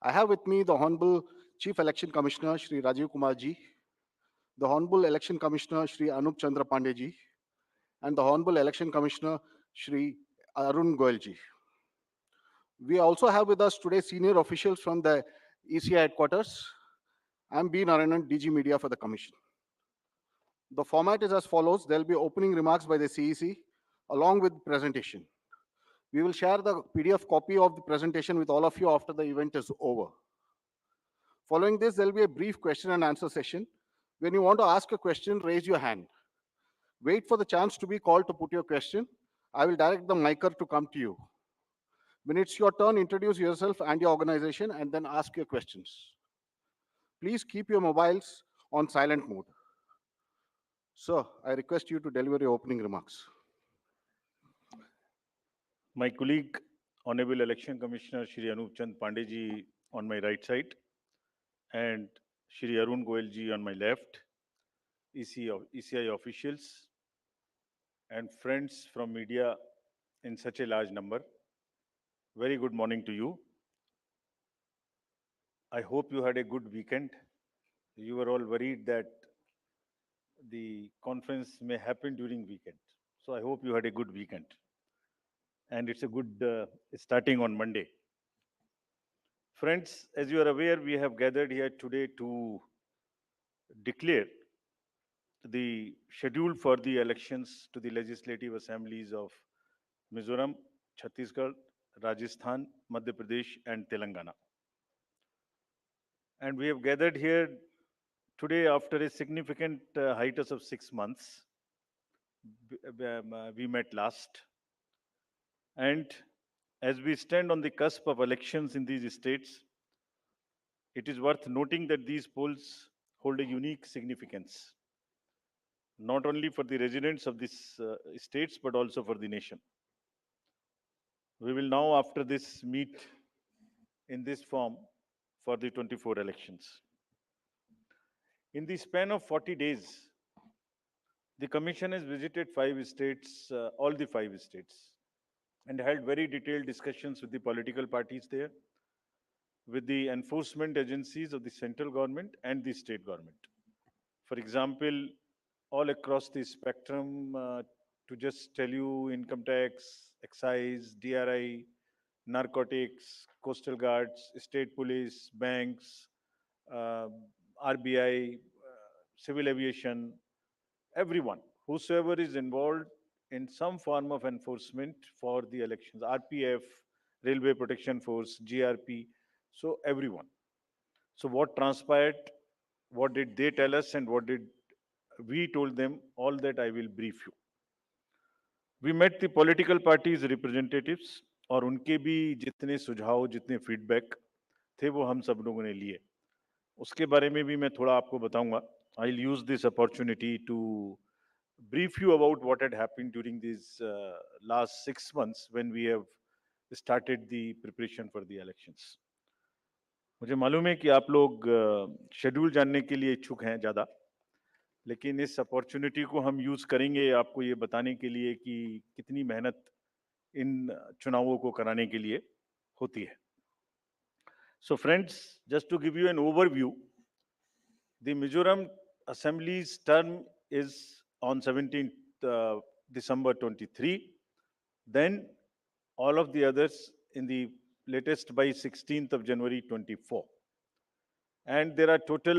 I have with me the Honorable Chief Election Commissioner Shri Rajiv Kumar ji, the Honorable Election Commissioner Shri Anup Chandra Pandey ji, and the Honorable Election Commissioner Shri Arun Goyal ji. We also have with us today senior officials from the ECI headquarters. I'm B. Narayanan, DG Media for the Commission. The format is as follows. There'll be opening remarks by the CEC along with presentation. We will share the PDF copy of the presentation with all of you after the event is over. Following this, there'll be a brief question and answer session. When you want to ask a question, raise your hand. Wait for the chance to be called to put your question. I will direct the micer to come to you. When it's your turn, introduce yourself and your organization and then ask your questions. Please keep your mobiles on silent mode. Sir, I request you to deliver your opening remarks. My colleague, Honorable Election Commissioner Shri Anup Chand Pandey ji on my right side and Shri Arun Goyal ji on my left, ECI officials and friends from media in such a large number. Very good morning to you. I hope you had a good weekend. You were all worried that the conference may happen during weekend. So I hope you had a good weekend. And it's a good starting on Monday. Friends, as you are aware, we have gathered here today to declare the schedule for the elections to the legislative assemblies of Mizoram, Chhattisgarh, Rajasthan, Madhya Pradesh, and Telangana. And we have gathered here today after a significant hiatus of 6 months. We met last. And as we stand on the cusp of elections in these states, it is worth noting that these polls hold a unique significance, not only for the residents of these states, but also for the nation. We will now, after this, meet in this form for the 24 elections. In the span of 40 days, the Commission has visited 5 states, all the 5 states, and held very detailed discussions with the political parties there, with the enforcement agencies of the central government and the state government. For example, all across the spectrum, to just tell you, income tax, excise, DRI, narcotics, coastal guards, state police, banks, uh, RBI, civil aviation, everyone, whosoever is involved in some form of enforcement for the elections, RPF, Railway Protection Force, GRP, so everyone. So what transpired, what did they tell us, and what did we told them, all that I will brief you. We met the political parties representatives और उनके भी जितने सुझाव जितने feedback थे वो हम सब लोगों ने लिए. उसके बारे में भी मैं थोड़ा आपको बताऊंगा. I'll use this opportunity to brief you about what had happened during these last 6 months when we have started the preparation for the elections. मुझे मालूम है कि आप लोग शेड्यूल जानने के लिए इच्छुक हैं ज़्यादा, लेकिन इस अपॉर्चुनिटी को हम यूज़ करेंगे आपको ये बताने के लिए कि कितनी मेहनत इन चुनावों को कराने के लिए होती है. So friends, just to give you an overview, the Mizoram Assembly's term is on 17th December 23. Then all of the others in the latest by 16th of January 24. And there are total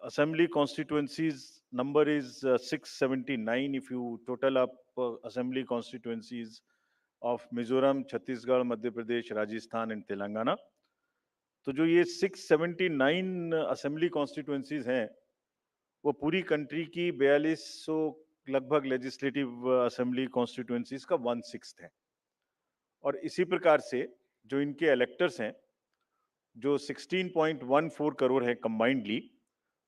assembly constituencies, number is 679 if you total up assembly constituencies of Mizoram, Chhattisgarh, Madhya Pradesh, Rajasthan and Telangana. तो जो ये 679 assembly constituencies हैं वो पूरी country की 4200 लगभग legislative assembly constituencies का 1/6 है. और इसी प्रकार से जो इनके इलेक्टर्स हैं जो 16.14 करोड़ है कंबाइंडली,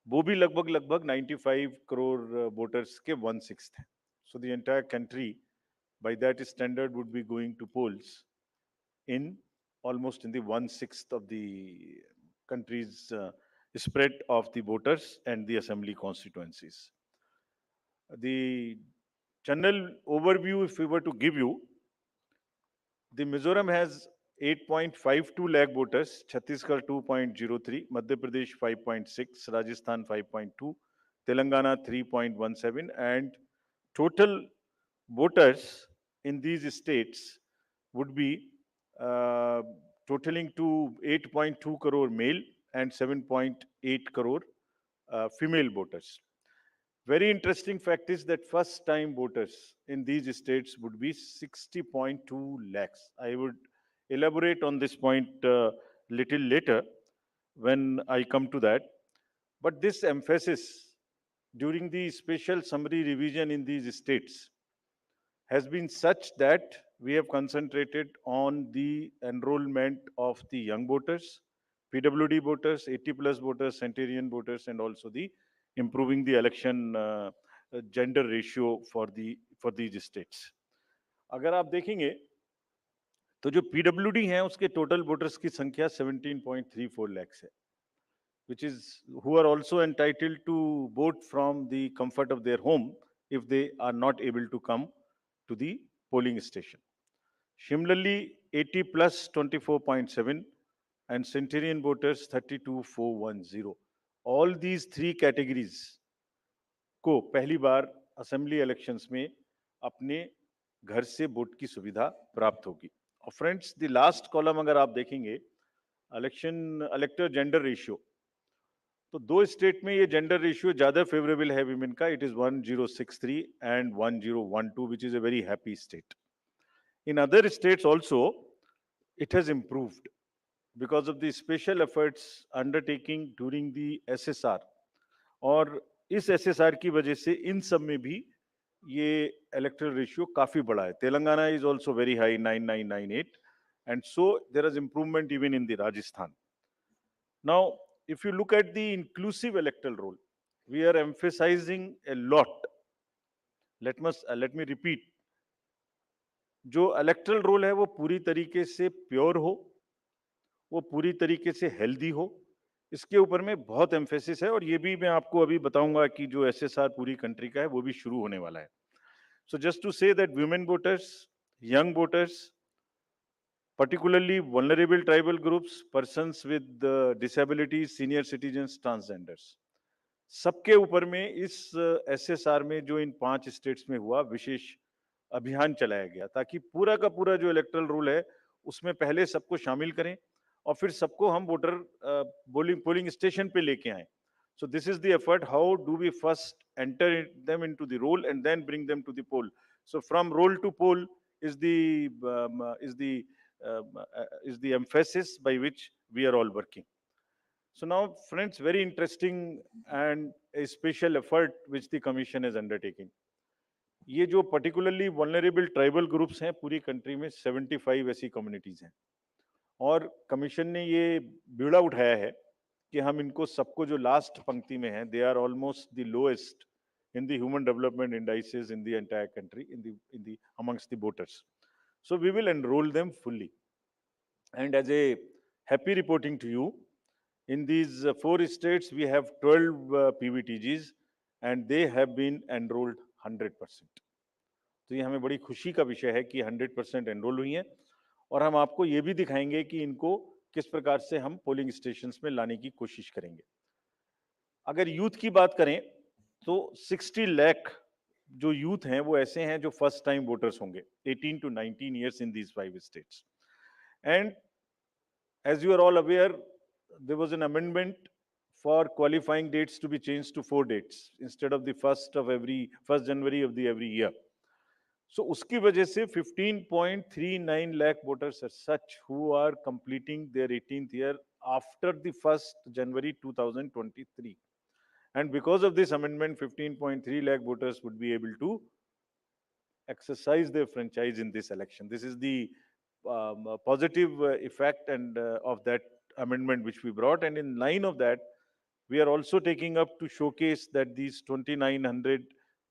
वो भी लगभग 95 करोड़ वोटर्स के 1/6 हैं. So the entire country by that standard would be going to polls in almost in the 1/6 of the country's spread of the voters and the assembly constituencies. The general overview, if we were to give you, the Mizoram has 8.52 lakh voters, Chhattisgarh 2.03, Madhya Pradesh 5.6, Rajasthan 5.2, Telangana 3.17, and total voters in these states would be uh, totaling to 8.2 crore male and 7.8 crore female voters. Very interesting fact is that first time voters in these states would be 60.2 lakhs. I would elaborate on this point little later when I come to that. But this emphasis during the special summary revision in these states has been such that we have concentrated on the enrollment of the young voters, PWD voters, 80 plus voters, centenarian voters, and also the improving the election gender ratio for these states. अगर आप देखेंगे तो जो PWD हैं उसके total voters की संख्या 17.34 लाख है, which is who are also entitled to vote from the comfort of their home if they are not able to come to the polling station. Similarly, 80 plus 24.7 and centenarian voters 32,410. All these three categories को पहली बार assembly elections में अपने घर से vote की सुविधा प्राप्त होगी. और फ्रेंड्स, द लास्ट कॉलम अगर आप देखेंगे इलेक्टर जेंडर रेशियो, तो दो स्टेट में ये जेंडर रेशियो ज्यादा फेवरेबल है विमेन का. It is 1063 and 1012, which is a very happy state. In other states also, it has improved because of the special efforts undertaking during the SSR. और इस SSR की वजह से इन सब में भी ये electoral ratio काफी बड़ा है. Telangana is also very high, 9998, and so there is improvement even in the Rajasthan. Now, if you look at the inclusive electoral roll, we are emphasizing a lot. Let me repeat. जो erectile role है वो पूरी तरीके से pure हो, वो पूरी तरीके से हेल्दी हो, इसके ऊपर में बहुत एम्फेसिस है. और ये भी मैं आपको अभी बताऊंगा कि जो एसएसआर पूरी कंट्री का है वो भी शुरू होने वाला है. So just to say that women voters, young voters, particularly vulnerable tribal groups, persons with disabilities, senior citizens, transgenders, सबके ऊपर में इस एसएसआर में जो इन 5 स्टेट्स में हुआ विशेष अभियान चलाया गया ताकि पूरा का पूरा जो इलेक्टरल रूल है उसमें पहले सबको शामिल करें और फिर सबको हम वोटर पोलिंग स्टेशन पे लेके आए. So this is the effort. How do we first enter them into the roll and then bring them to the poll? So from roll to poll is the emphasis by which we are all working. So now, friends, very interesting and a special effort which the commission is undertaking. ये जो particularly vulnerable tribal groups हैं पूरी country में 75 ऐसी communities हैं और commission ने ये बीड़ा उठाया है कि हम इनको सबको जो लास्ट पंक्ति में है, they are almost the lowest in the human development indices in the entire country, in the amongst the voters. So we will enroll them fully. And as a happy reporting to you, in these 4 states we have 12 PVTGs and they have been enrolled 100%. तो ये हमें बड़ी खुशी का विषय है कि 100% enrol हुई हैं और हम आपको ये भी दिखाएंगे कि इनको किस प्रकार से हम पोलिंग स्टेशंस में लाने की कोशिश करेंगे. अगर यूथ की बात करें तो 60 लाख जो यूथ हैं वो ऐसे हैं जो फर्स्ट टाइम वोटर्स होंगे 18 to 19 years in these 5 states. And as you are all aware, there was an amendment for qualifying dates to be changed to 4 dates instead of the 1st January of the every year. So उसकी वजह से 15.39 lakh voters are such who are completing their 18th year after the 1st January 2023. And because of this amendment, 15.3 lakh voters would be able to exercise their franchise in this election. This is the positive effect and of that amendment which we brought. And in line of that, we are also taking up to showcase that these 2,900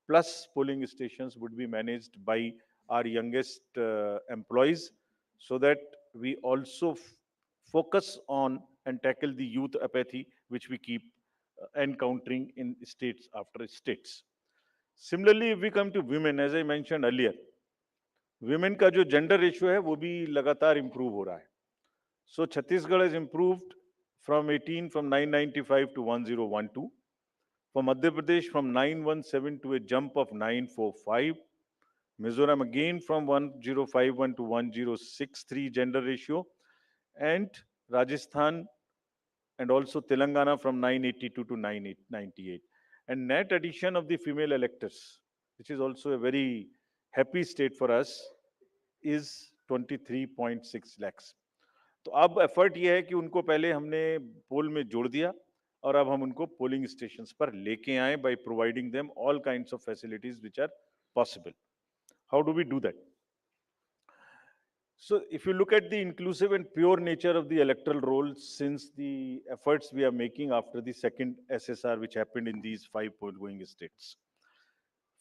plus polling stations would be managed by our youngest employees so that we also focus on and tackle the youth apathy which we keep encountering in states after states. Similarly, if we come to women, as I mentioned earlier, women का जो gender ratio है वो भी लगातार improve हो रहा है. So Chhattisgarh has improved from 18 from 995 to 1012. For Madhya Pradesh from 917 to a jump of 945. Mizoram again from 1051 to 1063 gender ratio. And Rajasthan and also Telangana from 982 to 998. And net addition of the female electors, which is also a very happy state for us, is 23.6 lakhs. तो अब effort ये है कि उनको पहले हमने पोल में जोड़ दिया और अब हम उनको पोलिंग स्टेशंस पर लेके आए by providing them all kinds of facilities which are possible. How do we do that? So if you look at the inclusive and pure nature of the electoral roll, since the efforts we are making after the second SSR, which happened in these 5 poll-going states,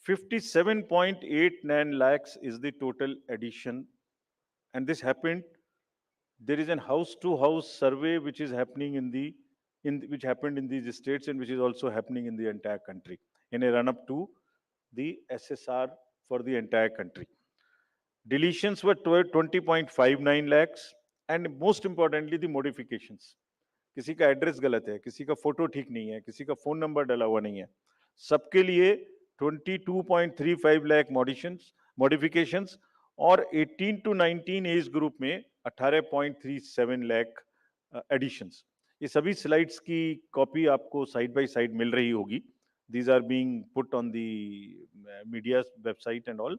57.89 lakhs is the total addition. And this happened, there is an house-to-house survey which is happening which happened in these states and which is also happening in the entire country in a run-up to the SSR for the entire country. Deletions were 20.59 lakhs, and most importantly the modifications. किसी का address गलत है, किसी का photo ठीक नहीं है, किसी का फोन नंबर डाला हुआ नहीं है, सबके लिए 22.35 लाख मॉडिफिकेशंस और 18 to 19 एज ग्रुप में 18.37 लाख एडिशंस. ये सभी स्लाइड्स की कॉपी आपको साइड बाय साइड मिल रही होगी. These are being put on the media website and all.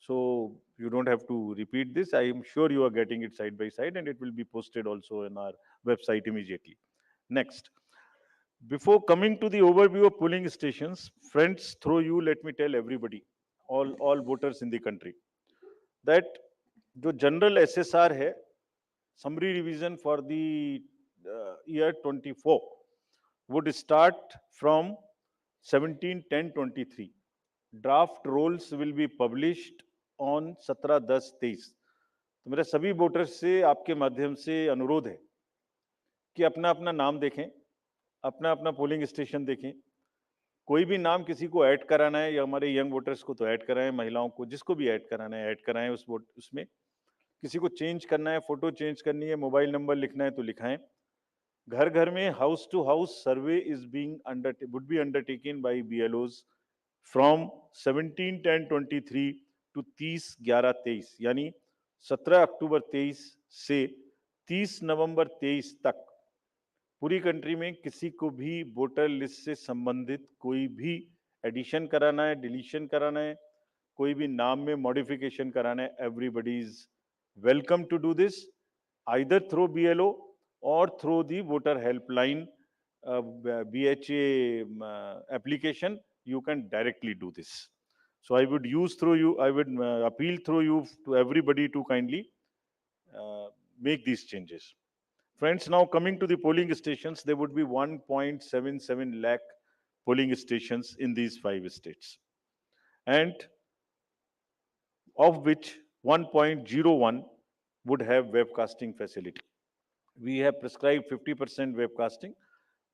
So you don't have to repeat this. I am sure you are getting it side by side, and it will be posted also in our website immediately. Next. Before coming to the overview of polling stations, friends, through you, let me tell everybody, all voters in the country, that the general SSR hai, summary revision for the year 24 would start from 17/10/23. Draft rolls will be published on 17/10/23. तो मेरे सभी voters से आपके माध्यम से अनुरोध है कि अपना अपना नाम देखें, अपना अपना पोलिंग स्टेशन देखें. कोई भी नाम किसी को ऐड कराना है या हमारे यंग वोटर्स को तो ऐड कराएं, महिलाओं को जिसको भी ऐड कराना है ऐड कराएं उसमें. किसी को चेंज करना है, फोटो चेंज करनी है, मोबाइल नंबर लिखना है तो लिखाएं. घर घर में house to house survey would be undertaken by BLOs from 17/10/23 to 30/11/23, यानी 17 अक्टूबर 23 से 30 नवंबर 23 तक पूरी कंट्री में किसी को भी वोटर लिस्ट से संबंधित कोई भी एडिशन कराना है, डिलीशन कराना है, कोई भी नाम में मॉडिफिकेशन कराना है, everybody is welcome to do this either through BLO or through the voter helpline BHA application. You can directly do this. So I would appeal through you to everybody to kindly make these changes. Friends, now coming to the polling stations, there would be 1.77 lakh polling stations in these 5 states, and of which 1.01 would have webcasting facility. We have prescribed 50% webcasting,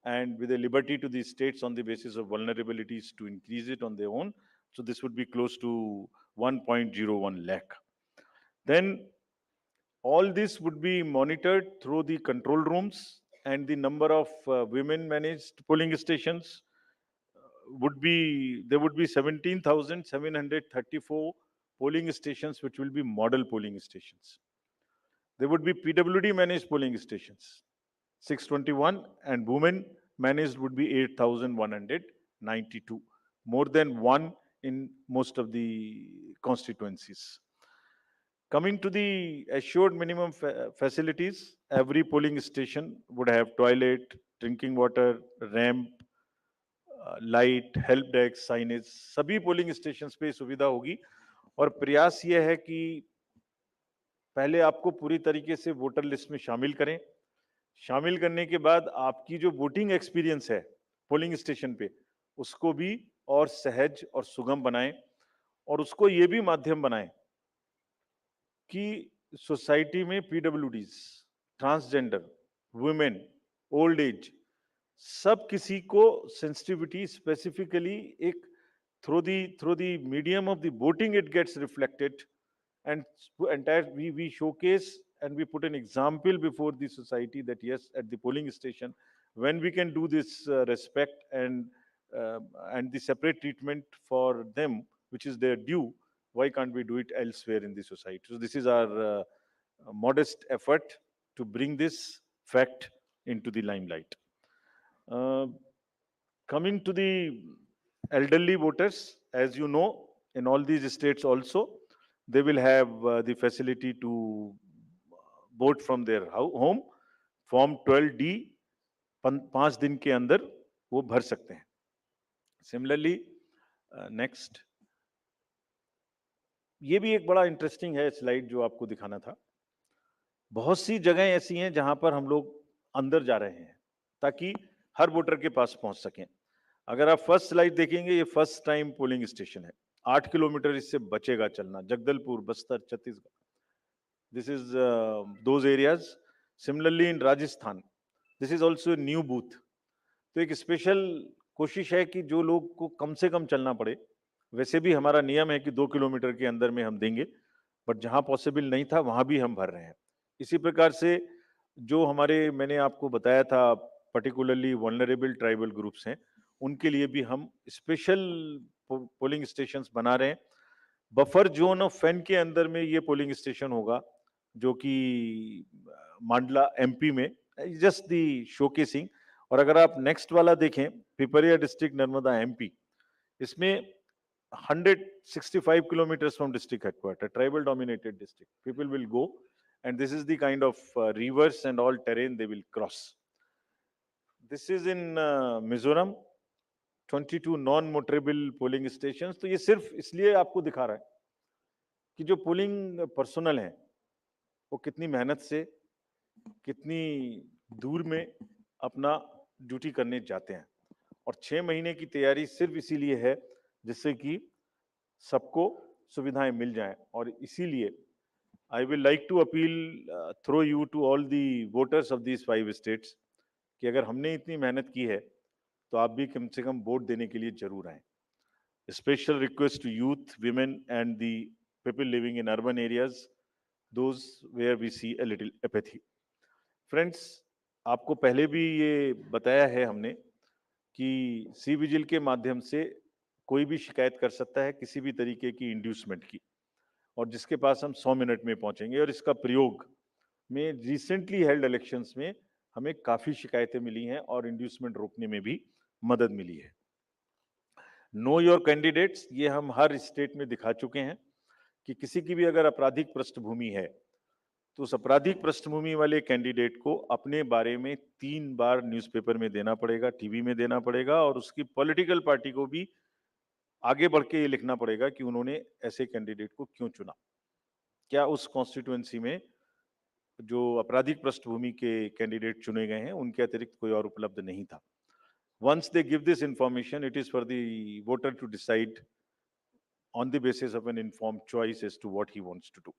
and with a liberty to the states on the basis of vulnerabilities to increase it on their own. So this would be close to 1.01 lakh. Then all this would be monitored through the control rooms, and the number of women managed polling stations there would be 17,734 polling stations, which will be model polling stations. There would be PWD managed polling stations, 621, and women managed would be 8,192, more than one in most of the constituencies. Coming to the assured minimum facilities, every polling station would have toilet, drinking water, ramp, light, help desk, signage, सभी polling stations पे सुविधा होगी. और प्रयास ये है कि पहले आपको पूरी तरीके से वोटर लिस्ट में शामिल करें. शामिल करने के बाद आपकी जो वोटिंग एक्सपीरियंस है पोलिंग स्टेशन पे, उसको भी और सहज और सुगम बनाएं, और उसको ये भी माध्यम बनाएं कि सोसाइटी में पीडब्ल्यूडीज, ट्रांसजेंडर, वुमेन, ओल्ड एज, सब किसी को सेंसिटिविटी स्पेसिफिकली एक through the medium of the voting it gets reflected, and entire we showcase and we put an example before the society that yes, at the polling station, when we can do this respect uh, and the separate treatment for them, which is their due, why can't we do it elsewhere in the society? So this is our modest effort to bring this fact into the limelight. Uh, Coming to the elderly voters, as you know, in all these states also, they will have the facility to vote from their home. Form 12D 5 दिन के अंदर वो भर सकते हैं. Similarly next, ये भी एक बड़ा इंटरेस्टिंग है स्लाइड जो आपको दिखाना था. बहुत सी जगह ऐसी हैं जहां पर हम लोग अंदर जा रहे हैं ताकि हर वोटर के पास पहुंच सकें. अगर आप फर्स्ट स्लाइड देखेंगे, ये फर्स्ट टाइम पोलिंग स्टेशन है. 8 किलोमीटर इससे बचेगा चलना. Jagdalpur, Bastar, Chhattisgarh, this is those areas. Similarly in Rajasthan, this is also new booth. तो एक स्पेशल कोशिश है कि जो लोग को कम से कम चलना पड़े. वैसे भी हमारा नियम है कि 2 किलोमीटर के अंदर में हम देंगे, बट जहां पॉसिबल नहीं था वहां भी हम भर रहे हैं. इसी प्रकार से जो हमारे, मैंने आपको बताया था, पर्टिकुलरली वल्नरेबल ट्राइबल ग्रुप्स हैं, उनके लिए भी हम स्पेशल पोलिंग स्टेशंस बना रहे हैं. बफर जोन ऑफ फैन के अंदर में ये पोलिंग स्टेशन होगा, जो कि मांडला एमपी में, जस्ट दी शोकेसिंग. और अगर आप नेक्स्ट वाला देखें, पिपरिया डिस्ट्रिक्ट, नर्मदा एमपी, इसमें 165 kilometers from district headquarters, tribal dominated district. People will go, and this is the kind of rivers and all terrain they will cross. This is in Mizoram, 22 non-motorable polling stations. तो ये सिर्फ इसलिए आपको दिखा रहा है कि जो पोलिंग पर्सनल है वो कितनी मेहनत से, कितनी दूर में अपना ड्यूटी करने जाते हैं. और 6 महीने की तैयारी सिर्फ इसीलिए है जिससे कि सबको सुविधाएं मिल जाएं. और इसीलिए I will like to appeal through you to all the voters of these 5 states कि अगर हमने इतनी मेहनत की है तो आप भी कम से कम वोट देने के लिए जरूर आए. Special request to youth, women and the people living in urban areas, those where we see a little apathy. Friends, आपको पहले भी ये बताया है हमने कि सी विजिल के माध्यम से कोई भी शिकायत कर सकता है किसी भी तरीके की इंड्यूसमेंट की, और जिसके पास हम 100 मिनट में पहुंचेंगे. और इसका प्रयोग में रिसेंटली हेल्ड इलेक्शंस में हमें काफी शिकायतें मिली हैं और इंड्यूसमेंट रोकने में भी मदद मिली है. नो योर कैंडिडेट्स, ये हम हर स्टेट में दिखा चुके हैं कि किसी की भी अगर आपराधिक पृष्ठभूमि है तो उस आपराधिक पृष्ठभूमि वाले कैंडिडेट को अपने बारे में 3 बार न्यूज़पेपर में देना पड़ेगा, टीवी में देना पड़ेगा, और उसकी पॉलिटिकल पार्टी को भी आगे बढ़ के ये लिखना पड़ेगा कि उन्होंने ऐसे कैंडिडेट को क्यों चुना. क्या उस कॉन्स्टिट्यूएंसी में जो आपराधिक पृष्ठभूमि के कैंडिडेट चुने गए हैं उनके अतिरिक्त कोई और उपलब्ध नहीं था. Once they give this information, it is for the voter to decide on the basis of an informed choice as to what he wants to do.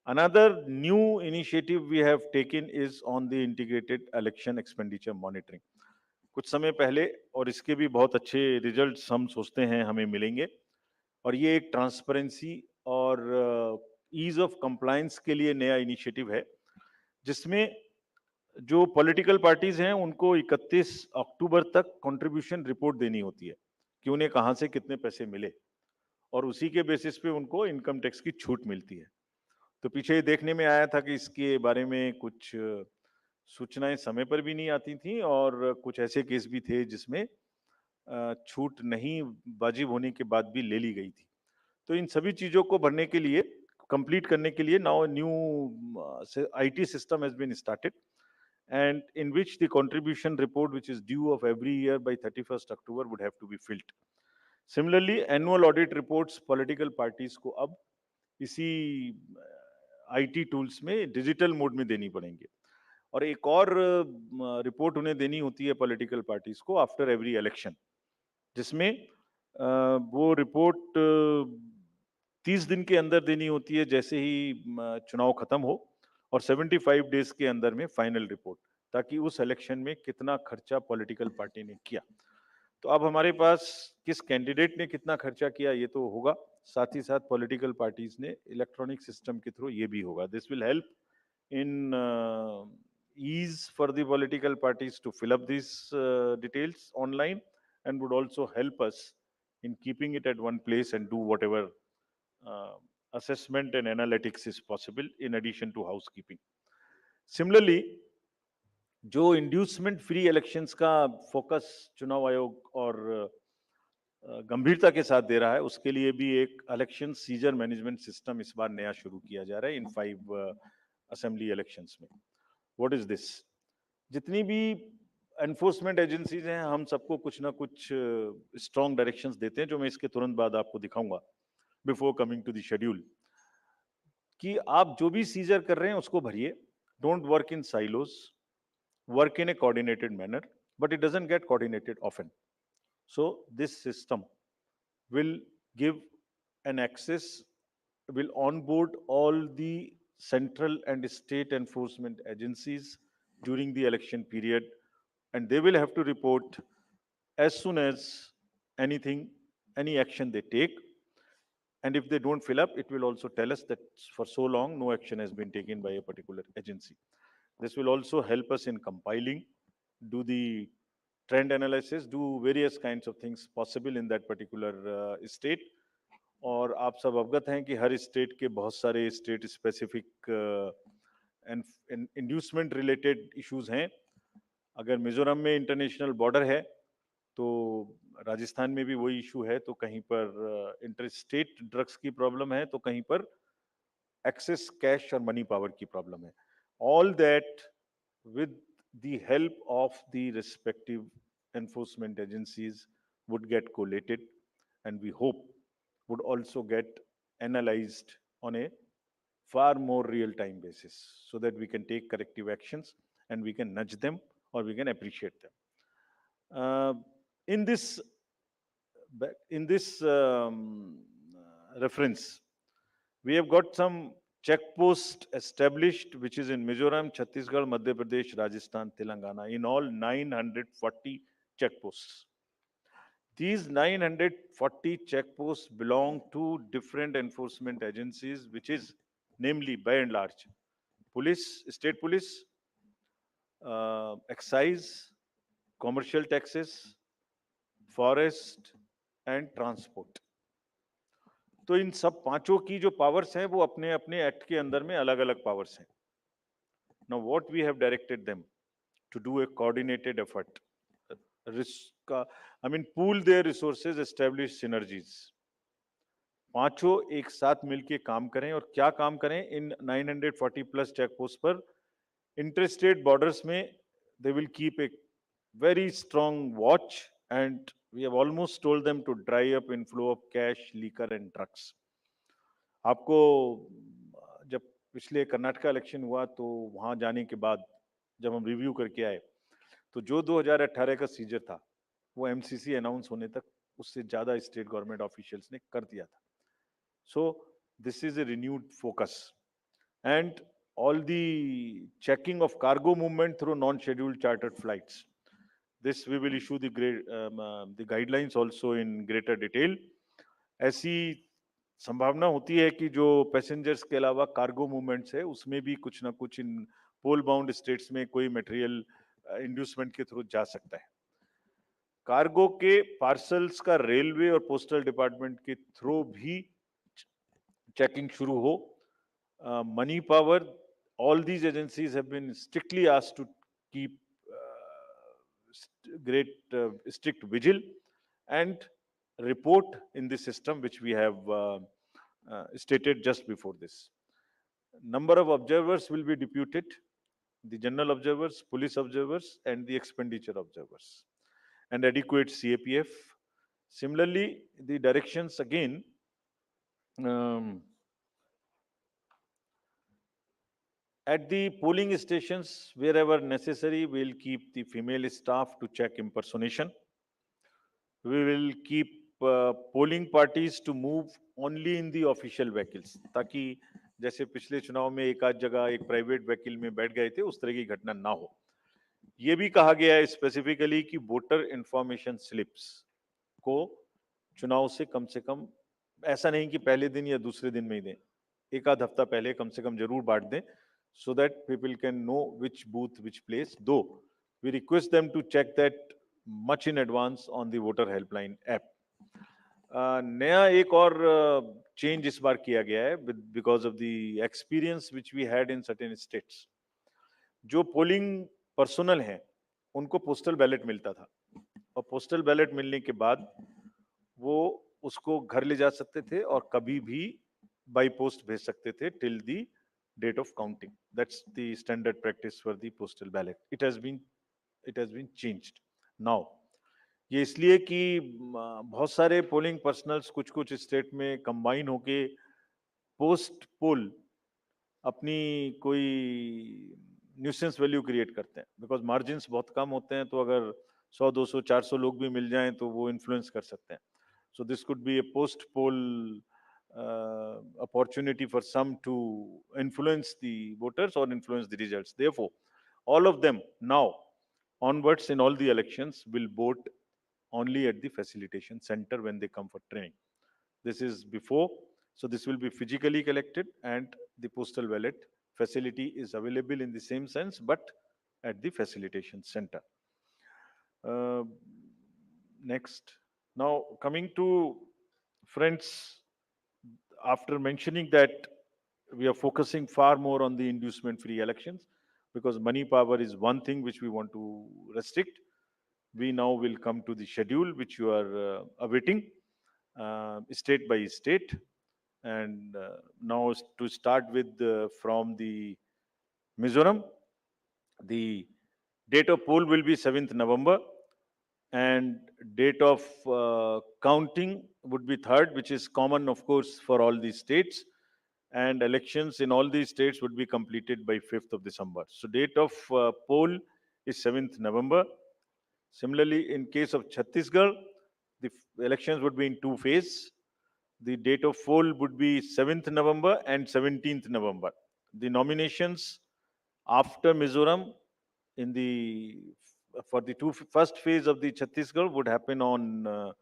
Another new initiative we have taken is on the integrated election expenditure monitoring. कुछ समय पहले, और इसके भी बहुत अच्छे results हम सोचते हैं हमें मिलेंगे, और ये एक ट्रांसपेरेंसी और ईज ऑफ कंप्लायंस के लिए नया इनिशिएटिव है, जिसमें जो पॉलिटिकल पार्टीज हैं उनको 31 अक्टूबर तक कंट्रीब्यूशन रिपोर्ट देनी होती है कि उन्हें कहां से कितने पैसे मिले, और उसी के बेसिस पे उनको इनकम टैक्स की छूट मिलती है. तो पीछे देखने में आया था कि इसके बारे में कुछ सूचनाएं समय पर भी नहीं आती थी, और कुछ ऐसे केस भी थे जिसमें छूट नहीं वाजिब होने के बाद भी ले ली गई थी. तो इन सभी चीजों को भरने के लिए, कंप्लीट करने के लिए, now new IT system has been started, and in which the contribution report, which is due of every year by 31st October, would have to be filled. Similarly, annual audit reports political parties को अब इसी IT tools में digital mode में देनी पड़ेंगे. और एक और रिपोर्ट उन्हें देनी होती है पॉलिटिकल पार्टीज को आफ्टर एवरी इलेक्शन, जिसमें वो रिपोर्ट 30 दिन के अंदर देनी होती है जैसे ही चुनाव खत्म हो, और 75 डेज के अंदर में फाइनल रिपोर्ट, ताकि उस इलेक्शन में कितना खर्चा पॉलिटिकल पार्टी ने किया. तो अब हमारे पास किस कैंडिडेट ने कितना खर्चा किया ये तो होगा, साथ ही साथ पॉलिटिकल पार्टीज ने इलेक्ट्रॉनिक सिस्टम के थ्रू ये भी होगा. This will help in ease for the political parties to fill up these details online, and would also help us in keeping it at one place and do whatever uh, assessment and analytics is possible in addition to housekeeping. Similarly, जो inducement free elections का focus चुनाव आयोग और गंभीरता के साथ दे रहा है, उसके लिए भी एक इलेक्शन सीजर मैनेजमेंट सिस्टम इस बार नया शुरू किया जा रहा है इन 5 असेंबली इलेक्शंस में. What is this? जितनी भी एनफोर्समेंट एजेंसीज हैं, हम सबको कुछ ना कुछ स्ट्रॉन्ग डायरेक्शंस देते हैं, जो मैं इसके तुरंत बाद आपको दिखाऊंगा before coming to the schedule, कि आप जो भी सीजर कर रहे हैं उसको भरिए. Don't work in silos, work in a coordinated manner, but it doesn't get coordinated often. So this system will give an access, will onboard all the central and state enforcement agencies during the election period, and they will have to report as soon as any action they take. And if they don't fill up, it will also tell us that for so long no action has been taken by a particular agency. This will also help us in compiling, do the trend analysis, do various kinds of things possible in that particular state. और आप सब अवगत हैं कि हर state के बहुत सारे state specific inducement related issues हैं. अगर मिजोरम में इंटरनेशनल बॉर्डर है तो राजस्थान में भी वही इशू है, तो कहीं पर इंटर स्टेट ड्रग्स की प्रॉब्लम है, तो कहीं पर एक्सेस कैश और मनी पावर की प्रॉब्लम है. All that with the help of the respective enforcement agencies would get collated, and we hope would also get analyzed on a far more real-time basis, so that we can take corrective actions and we can nudge them or we can appreciate them. In this reference, we have got some check post established, which is in Mizoram, Chhattisgarh, Madhya Pradesh, Rajasthan, Telangana, in all 940 checkposts. These 940 checkposts belong to different enforcement agencies, which is namely, by and large, police, state police, excise, commercial taxes, forest, and transport. तो इन सब पांचों की जो powers हैं वो अपने अपने act के अंदर में अलग अलग पावर्स हैं. Now what we have directed them to do a coordinated effort, pool their resources, establish synergies. पांचों एक साथ मिलके काम करें. और क्या काम करें? इन 940 प्लस चेक पोस्ट पर इंटरस्टेट बॉर्डर्स में they will keep a very strong watch, and we have almost told them to dry up inflow of cash, liquor and drugs. आपको जब पिछले कर्नाटका इलेक्शन हुआ तो वहां जाने के बाद जब हम रिव्यू करके आए तो जो 2018 का सीजर था वो एमसीसी अनाउंस होने तक उससे ज्यादा स्टेट गवर्नमेंट ऑफिशियल्स ने कर दिया था. सो this is a renewed focus, and all the checking of cargo movement through non-scheduled chartered flights. This we will issue the guidelines also in greater detail. ऐसी संभावना होती है कि जो पैसेंजर्स के अलावा कार्गो मूवमेंट्स है उसमें भी कुछ ना कुछ इन पोल बाउंड स्टेट्स में कोई मटेरियल इंड्यूसमेंट के थ्रू जा सकता है. कार्गो के पार्सल्स का रेलवे और पोस्टल डिपार्टमेंट के थ्रू भी चेकिंग शुरू हो. Money power, all these agencies have been strictly asked to keep strict vigil and report in the system which we have stated just before this. Number of observers will be deputed, the general observers, police observers and the expenditure observers, and adequate CAPF. Similarly, the directions again at the polling stations, wherever necessary, we'll keep the female staff to check impersonation. We will keep polling parties to move only in the official vehicles, ताकि जैसे पिछले चुनाव में एक आध जगह एक private vehicle में बैठ गए थे उस तरह की घटना ना हो. ये भी कहा गया है स्पेसिफिकली कि वोटर इंफॉर्मेशन स्लिप्स को चुनाव से कम, ऐसा नहीं कि पहले दिन या दूसरे दिन में ही दें, एक आध हफ्ता पहले कम से कम जरूर बांट दें, so that people can know which booth, which place. Though we request them to check that much in advance on the voter helpline app. नया एक और चेंज इस बार किया गया है because of the experience which we had in certain states. जो polling personnel हैं उनको पोस्टल बैलेट मिलता था, और पोस्टल बैलेट मिलने के बाद वो उसको घर ले जा सकते थे और कभी भी बाई पोस्ट भेज सकते थे till the date of counting. That's the standard practice for the postal ballot. It has been changed now. ये इसलिए कि बहुत सारे पोलिंग पर्सनल्स कुछ कुछ स्टेट में कंबाइन होके पोस्ट पोल अपनी कोई न्यूसेंस वैल्यू क्रिएट करते हैं, बिकॉज मार्जिन्स बहुत कम होते हैं. तो अगर 100, 200, 400 लोग भी मिल जाएं तो वो इन्फ्लुएंस कर सकते हैं. So this could be A post pole opportunity for some to influence the voters or influence the results. Therefore, all of them now onwards in all the elections will vote only at the facilitation center when they come for training. This is before, so this will be physically collected, and the postal ballot facility is available in the same sense, but at the facilitation center. Next, now coming to friends, after mentioning that we are focusing far more on the inducement free elections, because money power is one thing which we want to restrict. We now will come to the schedule which you are awaiting state by state. And now to start with from the Mizoram, the date of poll will be 7th November, and date of counting would be 3rd, which is common, of course, for all these states. And elections in all these states would be completed by 5th of December. So date of poll is 7th November. Similarly, in case of Chhattisgarh, the elections would be in 2 phases. The date of poll would be 7th November and 17th November. The nominations after Mizoram in the for the first phase of the Chhattisgarh would happen on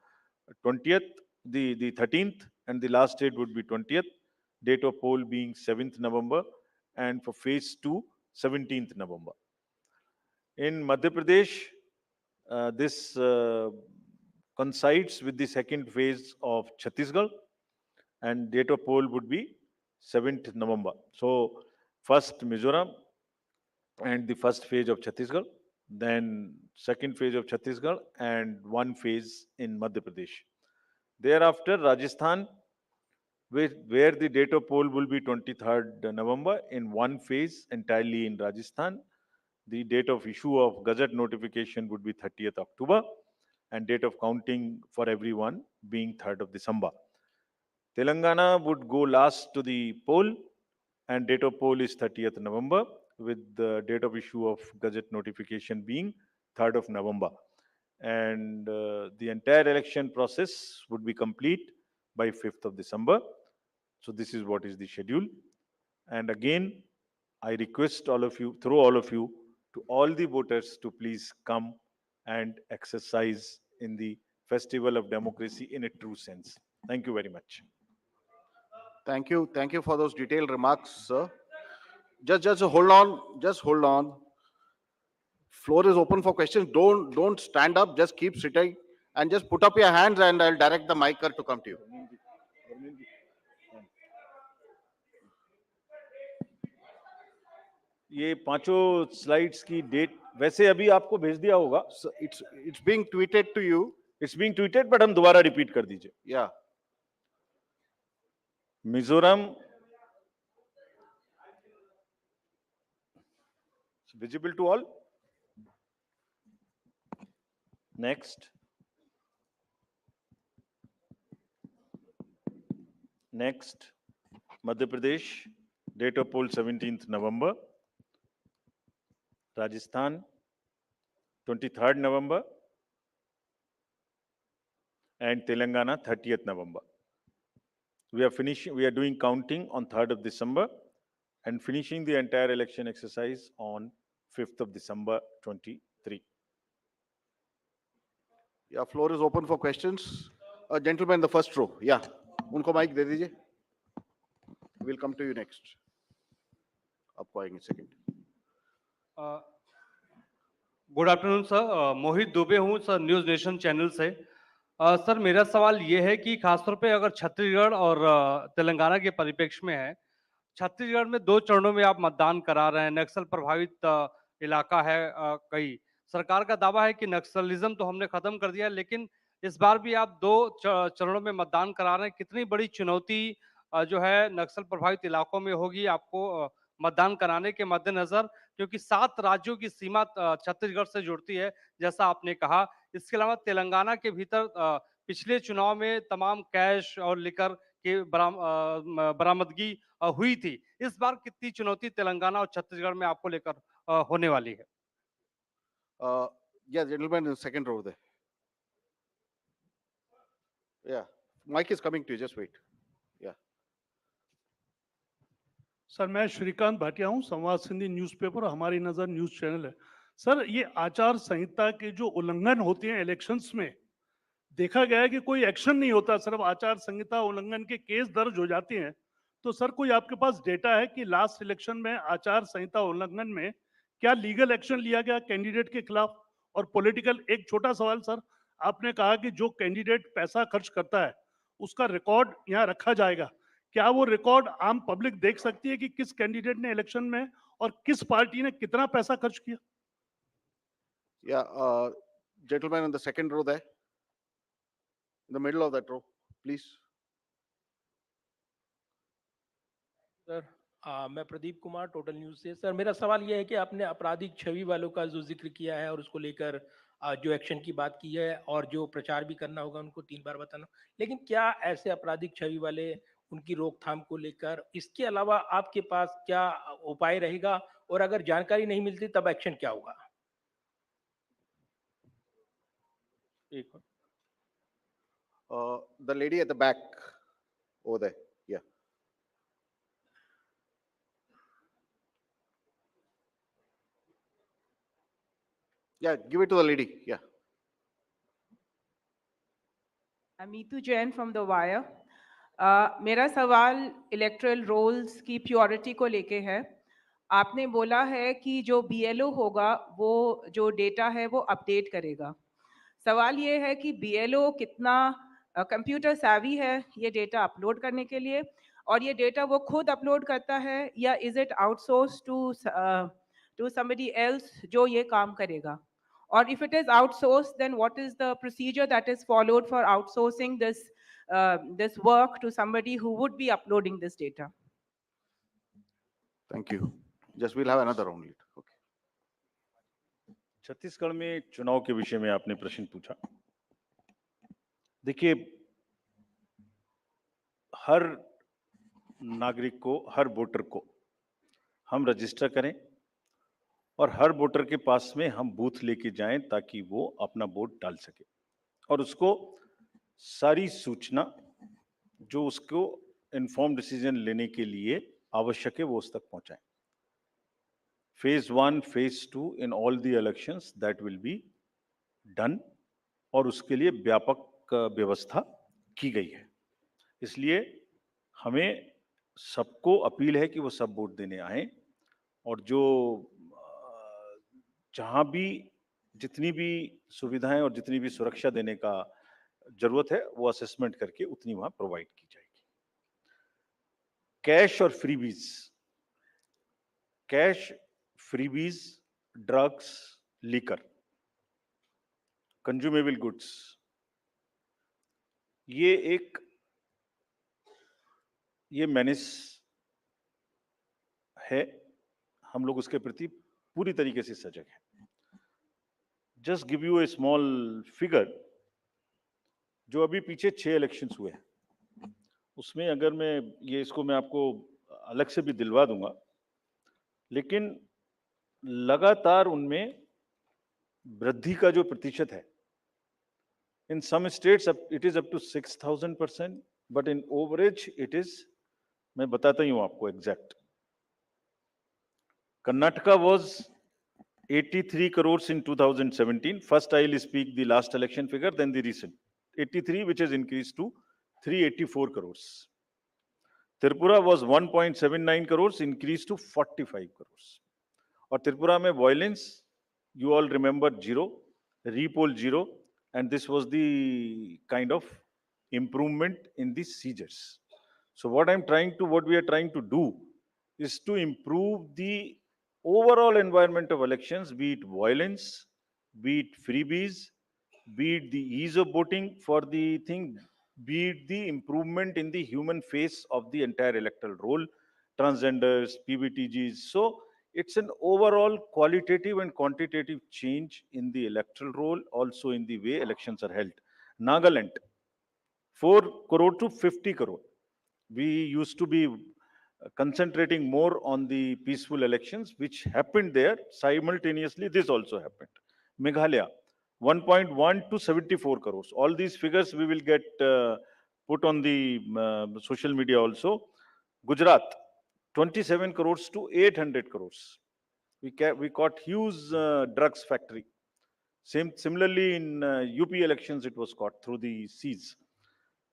20th, the 13th, and the last date would be 20th. Date of poll being 7th November, and for phase 2, 17th November. In Madhya Pradesh, this coincides with the second phase of Chhattisgarh, and date of poll would be 7th November. So first Mizoram and the first phase of Chhattisgarh, then second phase of Chhattisgarh, and one phase in Madhya Pradesh. Thereafter, Rajasthan, where the date of poll will be 23rd November in one phase entirely in Rajasthan. The date of issue of Gazette notification would be 30th October, and date of counting for everyone being 3rd of December. Telangana would go last to the poll, and date of poll is 30th November, with the date of issue of Gazette notification being 3rd of November. And the entire election process would be complete by 5th of December. So this is what is the schedule. And again, I request all of you, through all of you, to all the voters to please come and exercise in the festival of democracy in a true sense. Thank you very much. Thank you. Thank you for those detailed remarks, sir. Just hold on. Just hold on. Floor is open for questions. Don't stand up. Just keep sitting and just put up your hands, and I'll direct the micer to come to you. ये पांचों slides की date वैसे अभी आपको भेज दिया होगा. So it's being tweeted to you. It's being tweeted, but हम दोबारा रिपीट कर दीजिए. Yeah. Mizoram, it's visible to all. Next. Next, Madhya Pradesh, date of poll 17th November. Rajasthan, 23rd November. And Telangana, 30th November. We are doing counting on 3rd of December and finishing the entire election exercise on 5th of December 23. Yeah, floor is open for questions. Gentleman in the first row. Yeah. Unko mic de dijiye. We'll come to you next. आपको आएंगे second. Good afternoon sir, मोहित दुबे हूँ sir, news nation channel से। Sir मेरा सवाल ये है कि खासतौर पे अगर छत्तीसगढ़ और तेलंगाना के परिप्रेक्ष्य में है, छत्तीसगढ़ में 2 चरणों में आप मतदान करा रहे हैं, नक्सल प्रभावित इलाका है कई। सरकार का दावा है कि नक्सलिज्म तो हमने खत्म कर दिया है, लेकिन इस बार भी आप 2 चरणों में मतदान करा रहे हैं। कितनी बड़ी चुनौती जो है नक्सल प्रभावित इलाकों में होगी आपको मतदान कराने के मद्देनजर, क्योंकि 7 राज्यों की सीमा छत्तीसगढ़ से जुड़ती है, जैसा आपने कहा। इसके अलावा तेलंगाना के भीतर पिछले चुनाव में तमाम कैश और लिकर की बरामदगी हुई थी। इस बार कितनी चुनौती तेलंगाना और छत्तीसगढ़ में आपको लेकर होने वाली है? Yeah, gentleman in second row there. Yeah, mic is coming to you, just wait. Yeah. Sir मैं श्रीकांत भाटिया हूं, संवाद सिंधी न्यूज़पेपर, हमारी नजर न्यूज चैनल है। सर ये आचार संहिता के जो उल्लंघन होते हैं इलेक्शंस में, देखा गया है कि कोई एक्शन नहीं होता, सिर्फ आचार संहिता उल्लंघन के केस दर्ज हो जाते हैं। तो सर कोई आपके पास डेटा है कि लास्ट इलेक्शन में आचार संहिता उल्लंघन में क्या लीगल एक्शन लिया गया कैंडिडेट के खिलाफ? और पॉलिटिकल, एक छोटा सवाल सर, आपने कहा कि जो कैंडिडेट पैसा खर्च करता है उसका रिकॉर्ड यहाँ रखा जाएगा, क्या वो रिकॉर्ड आम पब्लिक देख सकती है कि किस कैंडिडेट ने इलेक्शन में और किस पार्टी ने कितना पैसा खर्च किया? Yeah, gentleman in the second row there, in the middle of that row, please. Sir मैं प्रदीप कुमार, टोटल न्यूज से। सर मेरा सवाल यह है कि आपने आपराधिक छवि वालों का जो जिक्र किया है और उसको लेकर जो एक्शन की बात की है और जो प्रचार भी करना होगा उनको 3 बार बताना, लेकिन क्या ऐसे आपराधिक छवि वाले, उनकी रोकथाम को लेकर इसके अलावा आपके पास क्या उपाय रहेगा, और अगर जानकारी नहीं मिलती तब एक्शन क्या होगा? एक The lady at the back over there. Yeah. Yeah, give it to the lady. Yeah. Amitu Jain from The Wire. मेरा सवाल इलेक्ट्रल रोल्स की प्योरिटी को लेके है। आपने बोला है कि जो BLO होगा वो जो डेटा है वो अपडेट करेगा। सवाल ये है कि BLO कितना कंप्यूटर savvy है ये डेटा अपलोड करने के लिए, और ये डेटा वो खुद अपलोड करता है या is it outsource to somebody else जो ये काम करेगा? Or if it is outsourced, then what is the procedure that is followed for outsourcing this work to somebody who would be uploading this data? Thank you. Just we'll have another round later. Okay. Chhattisgarh में चुनाव के विषय में आपने प्रश्न पूछा। देखिए, हर नागरिक को, हर वोटर को हम रजिस्टर करें और हर वोटर के पास में हम बूथ लेके जाएं ताकि वो अपना वोट डाल सके और उसको सारी सूचना जो उसको इन्फॉर्म डिसीजन लेने के लिए आवश्यक है वो उस तक पहुंचाएं। Phase 1, Phase 2 in all the elections that will be done, और उसके लिए व्यापक व्यवस्था की गई है। इसलिए हमें सबको अपील है कि वो सब वोट देने आए और जो जहां भी जितनी भी सुविधाएं और जितनी भी सुरक्षा देने का जरूरत है वो असेसमेंट करके उतनी वहां प्रोवाइड की जाएगी। कैश और freebies, cash, freebies, drugs, liquor, consumable goods, ये मेनेस है। हम लोग उसके प्रति पूरी तरीके से सजग हैं। Just give U A small figure, जो अभी पीछे 6 इलेक्शंस हुए हैं उसमें अगर मैं आपको अलग से भी दिलवा दूंगा, लेकिन लगातार उनमें वृद्धि का जो प्रतिशत है, in some states it is up to 6000%, but in average it is, मैं बताता ही हूं आपको exact. Karnataka was 83 crores in 2017. First, I will speak the last election figure, then the recent. 83, which has increased to 384 crores. Tripura was 1.79 crores, increased to 45 crores. Or Tripura mein violence, you all remember zero, repoll zero, and this was the kind of improvement in the seizures. So what we are trying to do is to improve the overall environment of elections, be it violence, be it freebies, be it the ease of voting for the thing, be it the improvement in the human face of the entire electoral roll, transgenders, PBTGs. So it's an overall qualitative and quantitative change in the electoral roll, also in the way elections are held. Nagaland, 4 crore to 50 crore. We used to be concentrating more on the peaceful elections, which happened there. Simultaneously, this also happened. Meghalaya, 1.1 to 74 crores. All these figures we will get put on the social media also. Gujarat, 27 crores to 800 crores. We caught huge drugs factory. Similarly, in UP elections, it was caught through the seas.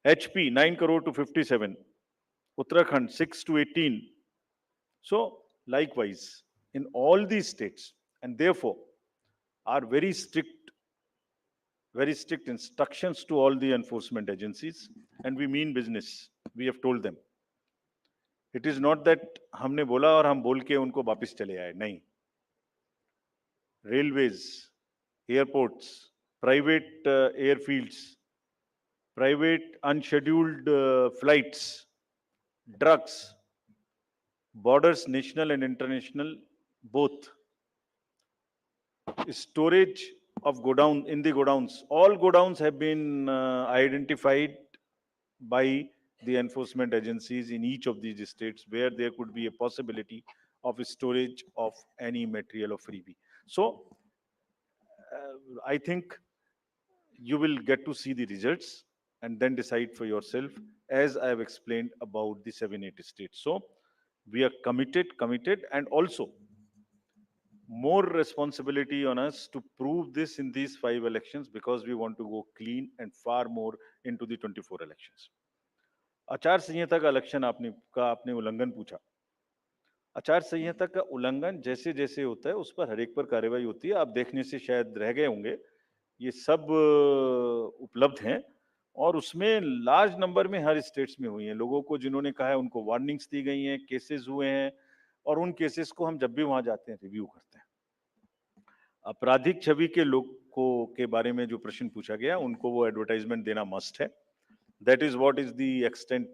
HP, 9 crore to 57. Uttarakhand, 6 to 18. So, likewise, in all these states, and therefore, are very strict instructions to all the enforcement agencies, and we mean business. We have told them. It is not that हमने बोला और हम बोल के उनको वापस चले आए, नहीं. Railways, airports, private airfields, private unscheduled flights, drugs, borders, national and international, both. Storage of godown in the godowns. All godowns have been identified by the enforcement agencies in each of these states where there could be a possibility of storage of any material of freebie. So, I think you will get to see the results and then decide for yourself, as I have explained about the 7-8 states. So, we are committed, and also more responsibility on us to prove this in these 5 elections, because we want to go clean and far more into the 24 elections. आचार संहिता का election आपने उल्लंघन पूछा. आचार संहिता का उल्लंघन जैसे जैसे होता है उस पर हर एक पर कार्रवाई होती है. आप देखने से शायद रह गए होंगे, ये सब उपलब्ध हैं और उसमें लार्ज नंबर में हर स्टेट्स में हुई हैं. लोगों को जिन्होंने कहा है उनको वार्निंग्स दी गई हैं, केसेस हुए हैं, और उन केसेस को हम जब भी वहां जाते हैं रिव्यू करते हैं. आपराधिक छवि के लोगों के बारे में जो प्रश्न पूछा गया, उनको वो एडवर्टाइजमेंट देना मस्ट है. That is what is the extent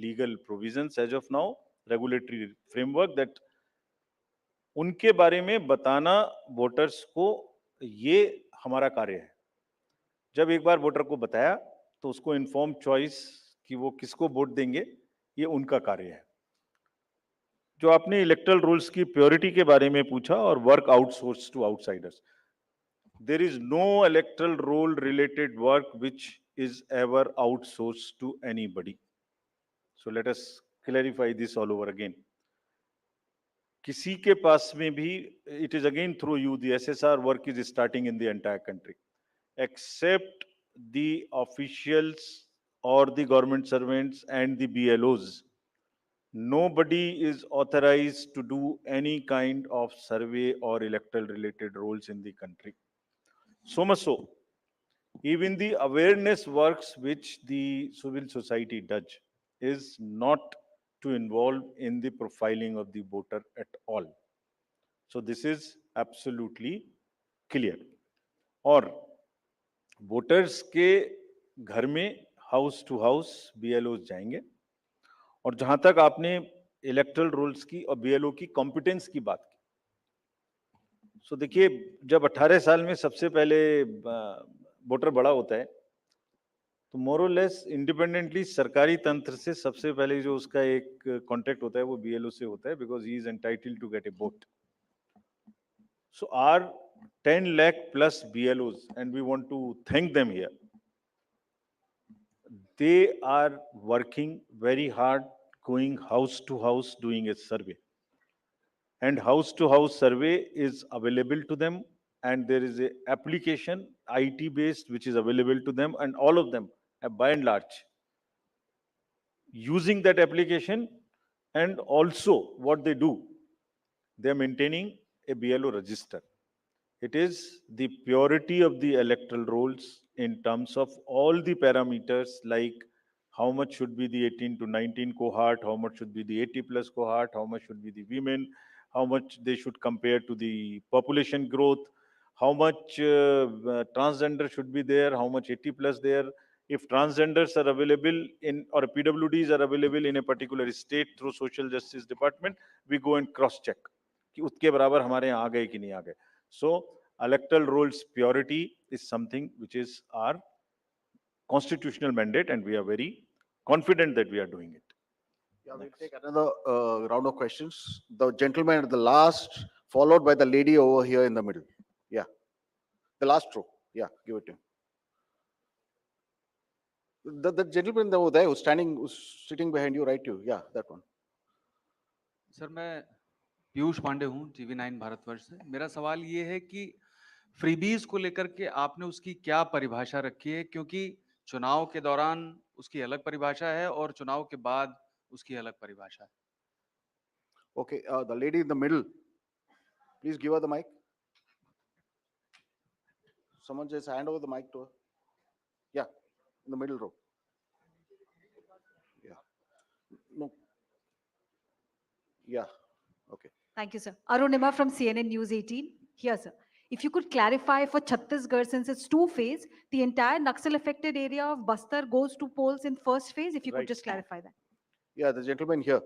legal provisions as of now, regulatory framework, that उनके बारे में बताना वोटर्स को, ये हमारा कार्य है. जब एक बार वोटर को बताया तो उसको इन्फॉर्म चॉइस कि वो किसको वोट देंगे, ये उनका कार्य है. जो आपने इलेक्टरल रूल्स की प्योरिटी के बारे में पूछा और work outsource to outsiders, there is no electoral roll related work which is ever outsourced to anybody. So let us clarify this all over again. किसी के पास में भी, it is again through you, the SSR work is starting in the entire country, except the officials or the government servants and the BLOs. Nobody is authorized to do any kind of survey or electoral related roles in the country. So much so, even the awareness works which the civil society does is not to involve in the profiling of the voter at all. So this is absolutely clear. और voters के घर में house to house BLOs जाएंगे. और जहां तक आपने electoral rules की और BLO की कॉम्पिटेंस की बात की, सो देखिए, जब 18 साल में सबसे पहले वोटर बड़ा होता है तो मोर और लेस इंडिपेंडेंटली सरकारी तंत्र से सबसे पहले जो उसका एक कॉन्टेक्ट होता है वो BLO से होता है, because he is entitled to get a vote. So are 10 lakh plus BLOs, and we want to thank them here. They are working very hard, going house to house, doing a survey. And house to house survey is available to them, and there is a application IT based which is available to them, and all of them by and large using that application, and also what they do, they are maintaining a BLO register. It is the purity of the electoral rolls in terms of all the parameters, like how much should be the 18 to 19 cohort, how much should be the 80 plus cohort, how much should be the women, how much they should compare to the population growth, how much transgender should be there, how much 80 plus there. If transgenders are available in, or PWDs are available in a particular state through social justice department, we go and cross check कि उसके बराबर हमारे यहाँ आ गए कि नहीं आ गए. So electoral rolls purity is something which is our constitutional mandate, and we are very confident that we are doing it. Yeah, we'll take another round of questions. The gentleman at the last, followed by the lady over here in the middle. Yeah, the last row. Yeah, give it to him. The gentleman over there who's standing, who's sitting behind you, right? You, yeah, that one. Sir मैं पीयूष पांडे हूँ TV9 Bharatvarsh से। मेरा सवाल ये है कि freebies को लेकर के आपने उसकी क्या परिभाषा रखी है, क्योंकि चुनाव के दौरान उसकी अलग परिभाषा है और चुनाव के बाद उसकी अलग परिभाषा है। Okay, the lady in the middle, please give her the mic. Someone just hand over the mic to her. Yeah, in the middle row. Yeah. No. Yeah, okay. Thank you, sir. Arunima from CNN News 18. Here, sir. If you could clarify for Chhattisgarh, since it's two-phase, the entire Naxal-affected area of Bastar goes to polls in first phase, if you Right. could just clarify that. Yeah, the gentleman here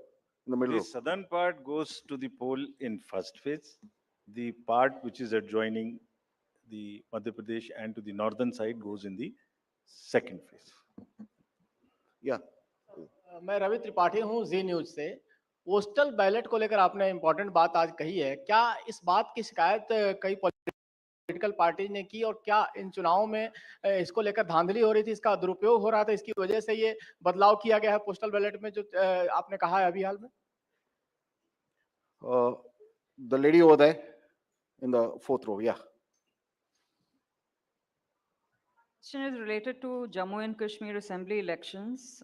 in the middle The row. southern part goes to the poll in first phase. The part which is adjoining the Madhya Pradesh and to the northern side goes in the second phase. Yeah, मैं रवि त्रिपाठी हूँ जी news से। Postal ballot को लेकर आपने important बात आज कही है, क्या इस बात की शिकायत कई पॉलिटिकल पार्टी ने की, और क्या इन चुनावों में इसको लेकर धांधली हो रही थी, इसका दुरुपयोग हो रहा था, इसकी वजह से ये बदलाव किया गया है पोस्टल बैलेट में जो आपने कहा है अभी हाल में? the lady over there in the fourth row, yeah. Question is related to Jammu and Kashmir Assembly elections.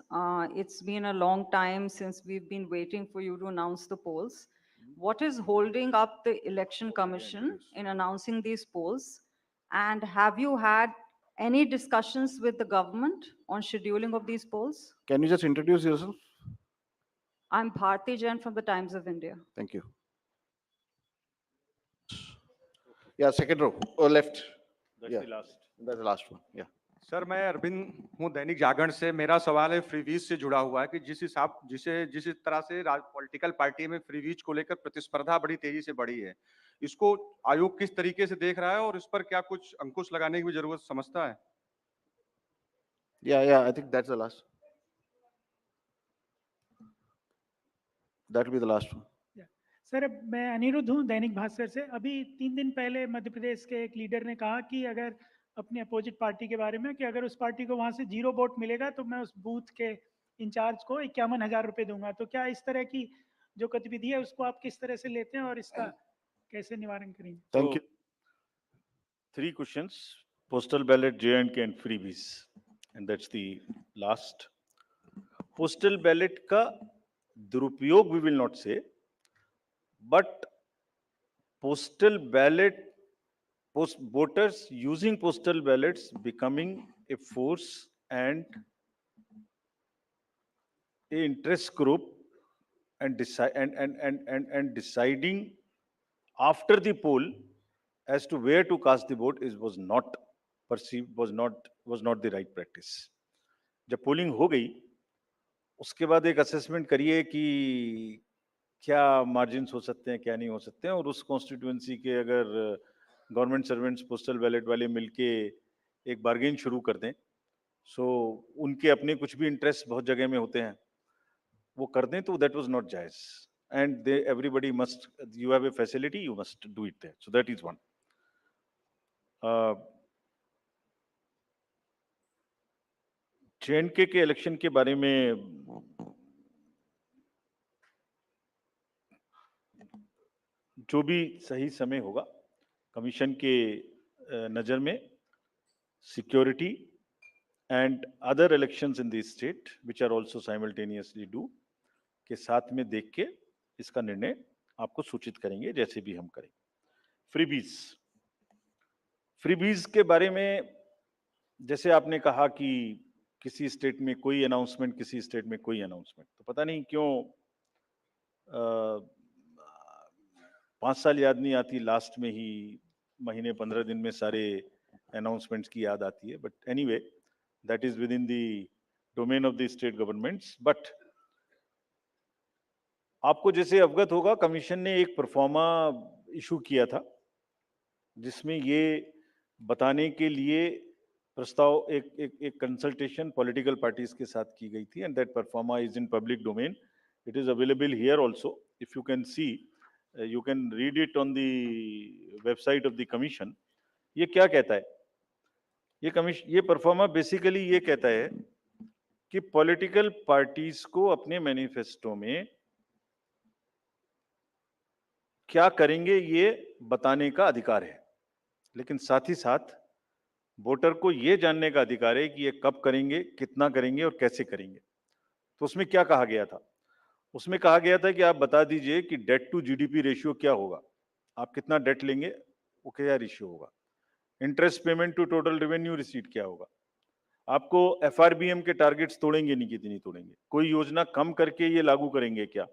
It's been a long time since we've been waiting for you to announce the polls. What is holding up the Election Commission in announcing these polls? And have you had any discussions with the government on scheduling of these polls? Can you just introduce yourself? I'm Bharti Jain from the Times of India. Thank you. Yeah, second row, or left. That's Yeah. the last. That's the last one, yeah. Sir मैं अरविंद हूँ दैनिक जागरण से। मेरा सवाल है freebies से जुड़ा हुआ है कि जिस तरह से पॉलिटिकल पार्टी में फ्रीवीज को लेकर प्रतिस्पर्धा बड़ी तेजी से बढ़ी है, इसको आयोग किस तरीके से देख रहा है और इस पर क्या कुछ अंकुश लगाने की भी जरूरत समझता है? Yeah, I think that's the last. That will be the last one. Sir मैं अनिरुद्ध हूँ दैनिक भास्कर से। अभी 3 दिन पहले मध्य प्रदेश के एक लीडर ने कहा कि अगर अपने अपोजिट पार्टी के बारे में कि अगर उस पार्टी को वहां से 0 वोट मिलेगा तो मैं उस बूथ के इंचार्ज को 51,000 रुपए दूंगा। तो क्या इस तरह की जो गतिविधि है उसको आप किस तरह से लेते हैं और इसका कैसे निवारण करेंगे? Thank you. 3 questions: postal ballot, J&K, and freebies, and that's the last. Postal ballot का दुरुपयोग we will not say, but postal ballot, voters using postal ballots becoming a force and a interest group and deciding after the poll as to where to cast the vote was not perceived, was not the right practice. जब polling हो गई उसके बाद एक assessment करिए कि क्या margins हो सकते हैं, क्या नहीं हो सकते हैं, और उस कॉन्स्टिट्यूएंसी के अगर गवर्नमेंट सर्वेंट्स पोस्टल बैलेट वाले मिलके एक बार्गेन शुरू कर दें, सो उनके अपने कुछ भी इंटरेस्ट बहुत जगह में होते हैं, वो कर दें, तो दैट वाज नॉट जायज, and they everybody must, you have a facility, you must do it there, so that is one. J&K के इलेक्शन के बारे में जो भी सही समय होगा, कमीशन के नज़र में security and other elections in the state which are also simultaneously due के साथ में देख के इसका निर्णय आपको सूचित करेंगे जैसे भी हम करें। फ्रीबीज के बारे में जैसे आपने कहा कि किसी स्टेट में कोई अनाउंसमेंट, किसी स्टेट में कोई अनाउंसमेंट, तो पता नहीं क्यों 5 साल याद नहीं आती, लास्ट में ही महीने 15 दिन में सारे अनाउंसमेंट्स की याद आती है। But anyway, that is with in the domain of the state governments. But आपको जैसे अवगत होगा, कमीशन ने एक परफॉर्मा इशू किया था जिसमें ये बताने के लिए प्रस्ताव एक कंसल्टेशन पॉलिटिकल पार्टीज के साथ की गई थी, and that pro forma is in public domain. It is available here also, if you can see, you can read it on the website of the commission. ये क्या कहता है? ये परफॉर्मा बेसिकली ये कहता है कि पॉलिटिकल पार्टीज को अपने मैनिफेस्टो में क्या करेंगे ये बताने का अधिकार है, लेकिन साथ ही साथ वोटर को ये जानने का अधिकार है कि ये कब करेंगे, कितना करेंगे और कैसे करेंगे। तो उसमें क्या कहा गया था? उसमें कहा गया था कि आप बता दीजिए कि डेट टू जीडीपी रेशियो क्या होगा, आप कितना डेट लेंगे, वो क्या रेशियो होगा, interest payment to total revenue receipt क्या होगा, आपको एफआरबीएम के टारगेट्स तोड़ेंगे नहीं, कितनी तोड़ेंगे, कोई योजना कम करके ये लागू करेंगे क्या,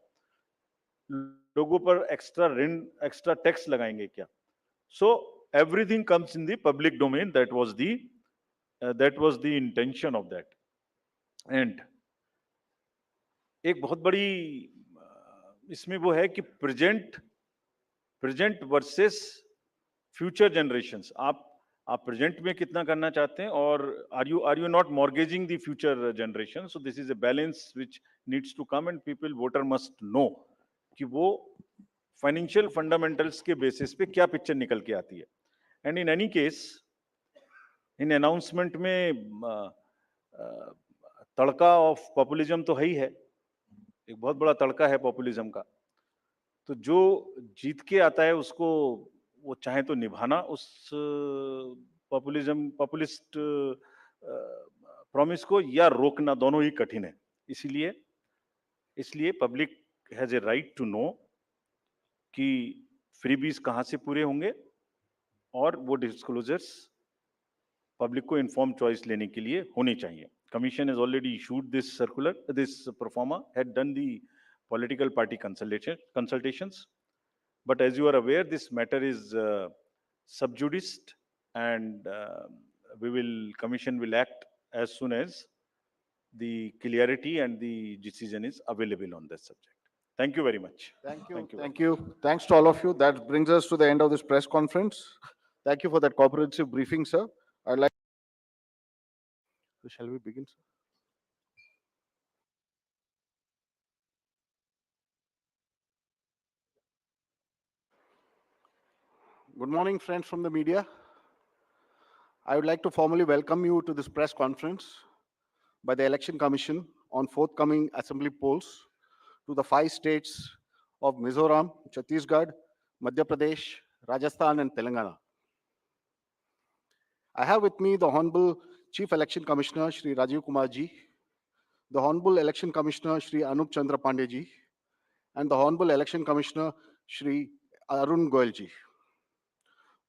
लोगों पर एक्स्ट्रा ऋण, एक्स्ट्रा टैक्स लगाएंगे क्या। सो everything comes in the public domain. That was the intention of that. And एक बहुत बड़ी इसमें वो है कि प्रेजेंट वर्सेस फ्यूचर जनरेशंस। आप प्रेजेंट में कितना करना चाहते हैं, और are you not mortgaging the future generation. So this is a balance which needs to come, and people, voter must know कि वो फाइनेंशियल फंडामेंटल्स के बेसिस पे क्या पिक्चर निकल के आती है। And in any case, in announcement में तड़का ऑफ पॉपुलिज्म तो है ही है, एक बहुत बड़ा तड़का है पॉपुलिज्म का। तो जो जीत के आता है उसको वो चाहे तो निभाना उस पॉपुलिस्ट प्रॉमिस को, या रोकना, दोनों ही कठिन है। इसलिए public has a right to know कि फ्रीबीज कहाँ से पूरे होंगे, और वो डिस्क्लोजर्स पब्लिक को इन्फॉर्म चॉइस लेने के लिए होनी चाहिए। Commission has already issued this circular, this performa, had done the political party consultations, but as you are aware, this matter is sub judice, and commission will act as soon as the clarity and the decision is available on this subject. Thank you very much. Thank you. Thanks to all of you. That brings us to the end of this press conference. Thank you for that comprehensive briefing, sir. I'd like. So shall we begin, sir? Good morning, friends from the media. I would like to formally welcome you to this press conference by the Election Commission on forthcoming assembly polls to the 5 states of Mizoram, Chhattisgarh, Madhya Pradesh, Rajasthan, and Telangana. I have with me the Honorable Chief Election Commissioner, Shri Rajiv Kumar Ji, the Honorable Election Commissioner, Shri Anup Chandra Pandey Ji, and the Honorable Election Commissioner, Shri Arun Goel Ji.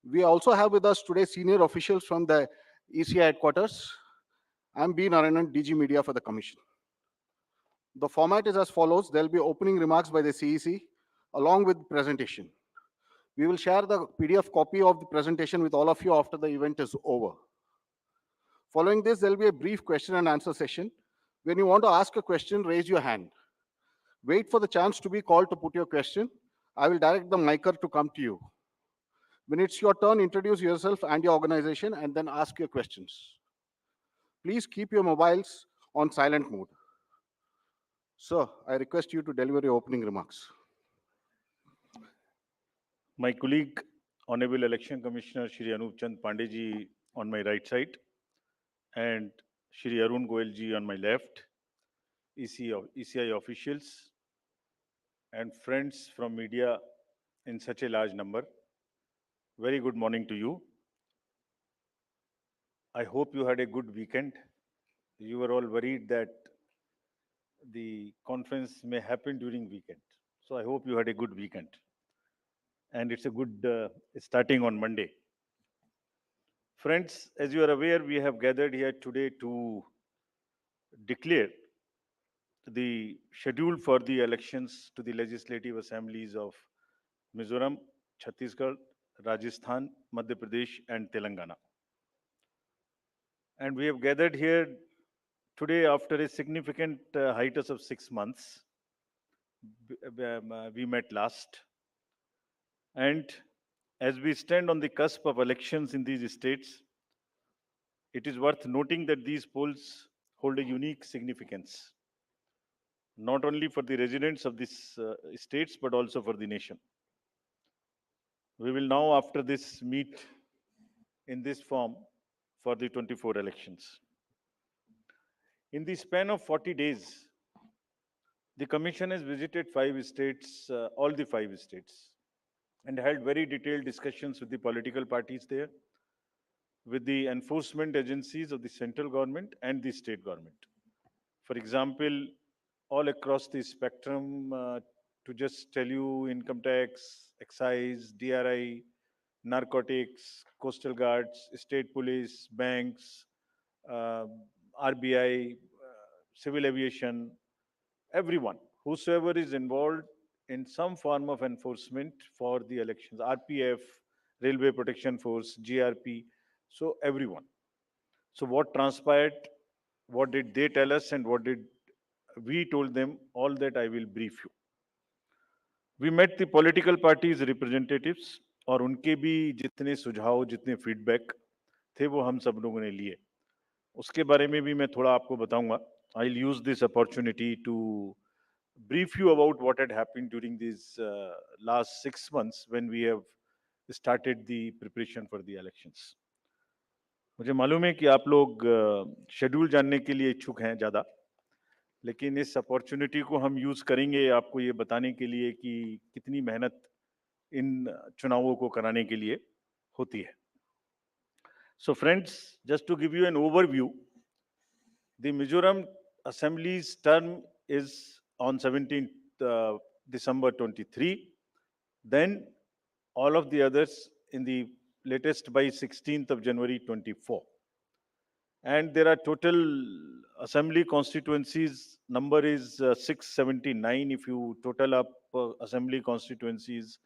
We also have with us today senior officials from the ECI headquarters. I'm B. Narayanan, DG Media for the Commission. The format is as follows. There'll be opening remarks by the CEC along with presentation. We will share the PDF copy of the presentation with all of you after the event is over. Following this, there'll be a brief question and answer session. When you want to ask a question, raise your hand. Wait for the chance to be called to put your question. I will direct the micer to come to you. When it's your turn, introduce yourself and your organization and then ask your questions. Please keep your mobiles on silent mode. Sir, I request you to deliver your opening remarks. My colleague, Honorable Election Commissioner Shri Anup Chand Pandey Ji on my right side, and Shri Arun Goel Ji on my left, ECI officials, and friends from media in such a large number. Very good morning to you. I hope you had a good weekend you were all worried that the conference may happen during weekend. So I hope you had a good weekend. And it's a good starting on Monday. Friends, as you are aware, we have gathered here today to declare the schedule for the elections to the legislative assemblies of Mizoram, Chhattisgarh, Rajasthan, Madhya Pradesh, and Telangana. And we have gathered here today after a significant hiatus of 6 months. We met last. And as we stand on the cusp of elections in these states, it is worth noting that these polls hold a unique significance, not only for the residents of these states, but also for the nation. We will now, after this, meet in this form for the 24 elections. In the span of 40 days, the Commission has visited 5 states, all the 5 states, and held very detailed discussions with the political parties there, with the enforcement agencies of the central government and the state government. For example, all across the spectrum, to just tell you, income tax, excise, DRI, narcotics, coastal guards, state police, banks, RBI, civil aviation, everyone, whosoever is involved in some form of enforcement for the elections, RPF, Railway Protection Force, GRP, so everyone. So what transpired, what did they tell us, and what did we told them, all that I will brief you. We met the political parties representatives, और उनके भी जितने सुझाव, जितने feedback थे, वो हम सब लोगों ने लिए. उसके बारे में भी मैं थोड़ा आपको बताऊंगा. I'll use this opportunity to brief you about what had happened during these last 6 months when we have started the preparation for the elections. मुझे मालूम है कि आप लोग शेड्यूल जानने के लिए इच्छुक हैं ज़्यादा, लेकिन इस अपॉर्चुनिटी को हम यूज़ करेंगे आपको ये बताने के लिए कि कितनी मेहनत इन चुनावों को कराने के लिए होती है. So friends, just to give you an overview, the Mizoram Assembly's term is on 17th December 23. Then all of the others in the latest by 16th of January 24. And there are total assembly constituencies, number is 679 if you total up assembly constituencies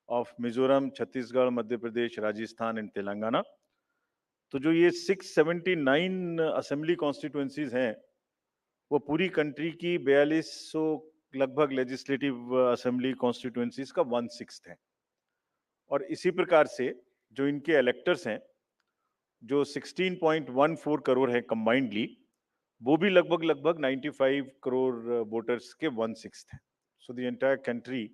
of Mizoram, Chhattisgarh, Madhya Pradesh, Rajasthan and Telangana. तो जो ये 679 assembly constituencies हैं, वो पूरी country की 4200 लगभग legislative assembly constituencies का 1/6 है. और इसी प्रकार से जो इनके इलेक्टर्स हैं, जो 16.14 करोड़ है कंबाइंडली, वो भी लगभग 95 करोड़ वोटर्स के 1/6 हैं. So the entire country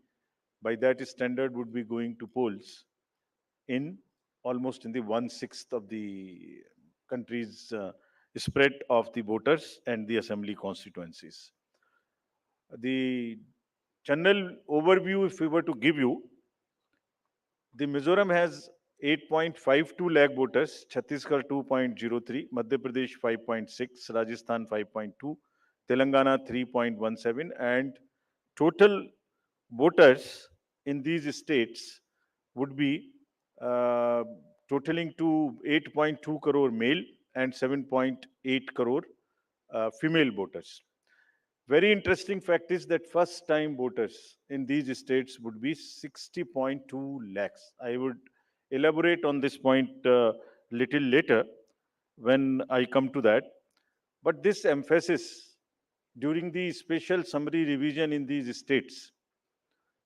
by that standard would be going to polls in almost in the 1/6 of the country's spread of the voters and the assembly constituencies. The general overview, if we were to give you, the Mizoram has 8.52 lakh voters, Chhattisgarh 2.03, Madhya Pradesh 5.6, Rajasthan 5.2, Telangana 3.17, and total voters in these states would be totaling to 8.2 crore male and 7.8 crore female voters. Very interesting fact is that first time voters in these states would be 60.2 lakhs. I would elaborate on this point little later when I come to that. But this emphasis during the special summary revision in these states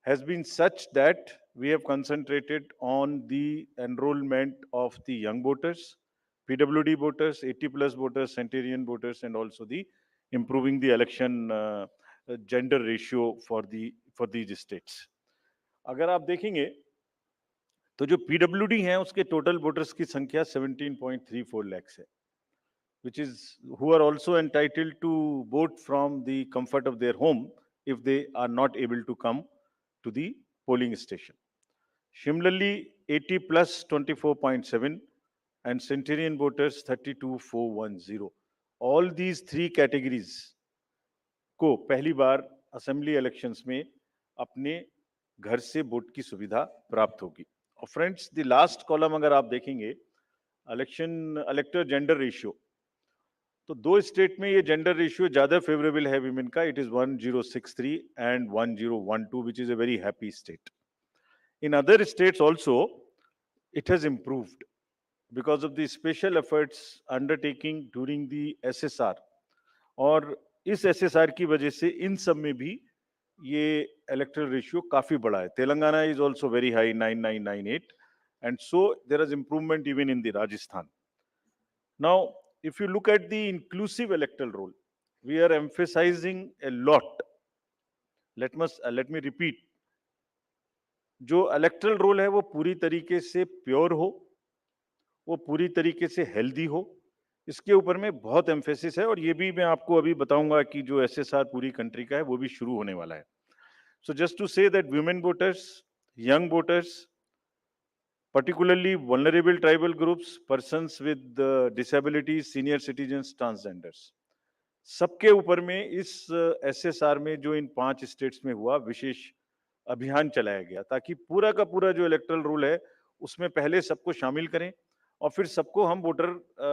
has been such that we have concentrated on the enrollment of the young voters, PWD voters, 80+ voters, centenarian voters, and also the improving the election gender ratio for these states. अगर आप देखेंगे तो जो PWD हैं उसके total voters की संख्या 17.34 lakhs है, which is who are also entitled to vote from the comfort of their home if they are not able to come to the polling station. Similarly, 80+ 24.7 and centenarian voters 32,410. All these 3 categories को पहली बार assembly elections में अपने घर से vote की सुविधा प्राप्त होगी। और फ्रेंड्स, द लास्ट कॉलम अगर आप देखेंगे, इलेक्टर जेंडर रेशियो, तो 2 स्टेट में ये जेंडर रेशियो ज्यादा फेवरेबल है विमेन का। It is 1063 and 1012, which is a very happy state. In other states also it has improved because of the special efforts undertaking during the SSR, और इस SSR की वजह से इन सब में भी ये इलेक्टरल रेशियो काफी बड़ा है। Telangana is also very high 9998, and so there is improvement even in the Rajasthan. Now, if you look at the inclusive electoral roll, we are emphasizing a lot. Let me repeat, जो electoral role है वो पूरी तरीके से pure हो, वो पूरी तरीके से हेल्दी हो, इसके ऊपर में बहुत एम्फेसिस है। और ये भी मैं आपको अभी बताऊंगा कि जो एसएसआर पूरी कंट्री का है वो भी शुरू होने वाला है। So just to say that women voters, young voters, particularly vulnerable tribal groups, persons with disabilities, senior citizens, transgenders, सबके ऊपर में इस एसएसआर में जो इन 5 स्टेट्स में हुआ विशेष अभियान चलाया गया, ताकि पूरा का पूरा जो इलेक्टरल रूल है उसमें पहले सबको शामिल करें और फिर सबको हम वोटर